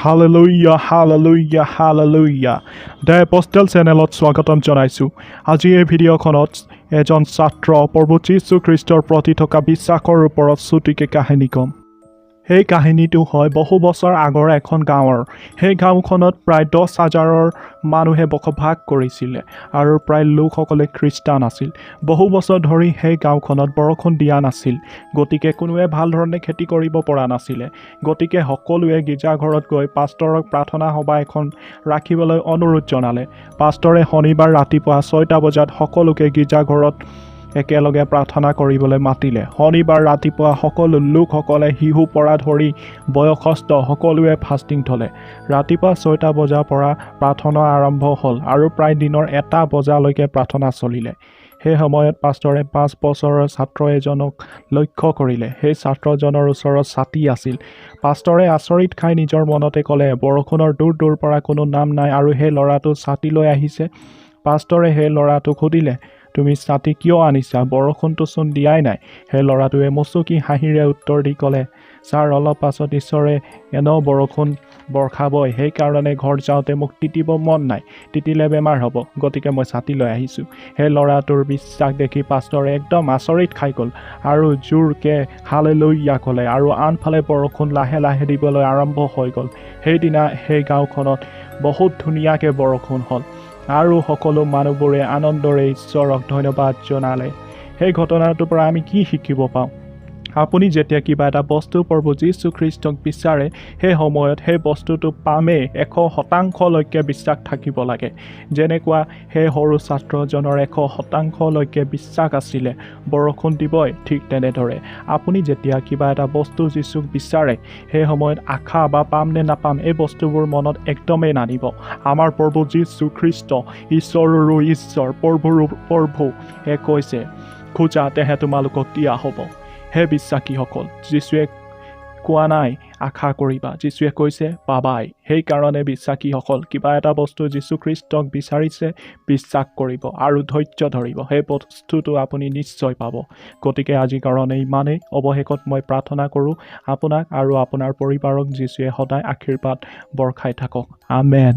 Hallelujah hallelujah hallelujah the এপষ্টেল চেনেলত স্বাগতম জনাইছোঁ। আজি এই ভিডিঅ'খনত এজন ছাত্ৰ প্ৰভু যীশু খ্ৰীষ্টৰ প্ৰতি থকা বিশ্বাসৰ ওপৰত চুটিকৈ কাহিনী ক'ম। সেই কাহিনীটো হয় বহু বছৰ আগৰ এখন গাঁৱৰ। সেই গাঁওখনত প্ৰায় 10,000 মানুহে বসবাস কৰিছিলে আৰু প্ৰায় লোকসকলে খ্ৰীষ্টান আছিল। বহু বছৰ ধৰি সেই গাঁওখনত বৰষুণ দিয়া নাছিল, গতিকে কোনোৱে ভাল ধৰণে খেতি কৰিব পৰা নাছিলে। গতিকে সকলোৱে গীৰ্জাঘৰত গৈ পাষ্টৰক প্ৰাৰ্থনা সভা এখন ৰাখিবলৈ অনুৰোধ জনালে। পাষ্টৰে শনিবাৰ ৰাতিপুৱা 6টা বজাত সকলোকে গীৰ্জাঘৰত একেলগে প্ৰাৰ্থনা কৰিবলৈ মাতিলে। শনিবাৰ ৰাতিপুৱা সকলো লোকসকলে শিশু পৰা ধৰি বয়সস্থ সকলোৱে ফাষ্টিং থলে। ৰাতিপুৱা 6টা বজাৰ পৰা প্ৰাৰ্থনা আৰম্ভ হ'ল আৰু প্ৰায় দিনৰ 1টা বজালৈকে প্ৰাৰ্থনা চলিলে। সেই সময়ত পাষ্টৰে 5 বছৰৰ ছাত্ৰ এজনক লক্ষ্য কৰিলে। সেই ছাত্ৰজনৰ ওচৰত ছাতি আছিল। পাষ্টৰে আচৰিত খাই নিজৰ মনতে ক'লে, বৰষুণৰ দূৰ পৰা কোনো নাম নাই আৰু সেই ল'ৰাটো ছাতি লৈ আহিছে। পাষ্টৰে সেই ল'ৰাটোক সুধিলে, তুমি ছাতি কিয় আনিছা? বৰষুণটো চোন দিয়াই নাই। সেই ল'ৰাটোৱে মুচুকি হাঁহিৰে উত্তৰ দি ক'লে, ছাৰ, অলপ পাছত ঈশ্বৰে এনেও বৰষুণ বৰষাবই, সেইকাৰণে ঘৰ যাওঁতে মোক তিতিব মন নাই, তিতিলে বেমাৰ হ'ব, গতিকে মই ছাতি লৈ আহিছোঁ। সেই ল'ৰাটোৰ বিশ্বাস দেখি পাষ্টৰে একদম আচৰিত খাই গ'ল আৰু জোৰকে হালেলুয়া ক'লে আৰু আনফালে বৰষুণ লাহে লাহে দিবলৈ আৰম্ভ হৈ গ'ল। সেইদিনা সেই গাঁওখনত বহুত ধুনীয়াকৈ বৰষুণ হ'ল আৰু সকলো মানুহবোৰে আনন্দৰে ঈশ্বৰক ধন্যবাদ জনালে। সেই ঘটনাটোৰ পৰা আমি কি শিকিব পাওঁ? আপুনি যেতিয়া কিবা এটা বস্তু প্ৰভু যীশু খ্ৰীষ্টক বিচাৰে, সেই সময়ত সেই বস্তুটো পামেই 100%লৈকে বিশ্বাস থাকিব লাগে। যেনেকুৱা সেই সৰু ছাত্ৰজনৰ 100%লৈকে বিশ্বাস আছিলে বৰষুণ দিবই, ঠিক তেনেদৰে আপুনি যেতিয়া কিবা এটা বস্তু যীশুক বিচাৰে, সেই সময়ত আশা বা পাম নে নাপাম এই বস্তুবোৰ মনত একদমেই নানিব। আমাৰ প্ৰভু যীশু খ্ৰীষ্ট ঈশ্বৰৰো ঈশ্বৰ, প্ৰভুৰো প্ৰভু, কৈছে, খোজা তেহে তোমালোকক দিয়া হ'ব। হে বিশ্বাসীসকল, যীশুৱে কোৱা নাই আশা কৰিবা, যীশুৱে কৈছে পাবাই। সেইকাৰণে বিশ্বাসীসকল, কিবা এটা বস্তু যীশু খ্ৰীষ্টক বিচাৰিছে, বিশ্বাস কৰিব আৰু ধৈৰ্য ধৰিব, সেই বস্তুটো আপুনি নিশ্চয় পাব। গতিকে আজিৰ কাৰণে ইমানেই। অৱশেষত মই প্ৰাৰ্থনা কৰোঁ, আপোনাক আৰু আপোনাৰ পৰিবাৰক যীশুৱে সদায় আশীৰ্বাদ বৰষাই থাকক। আমেন।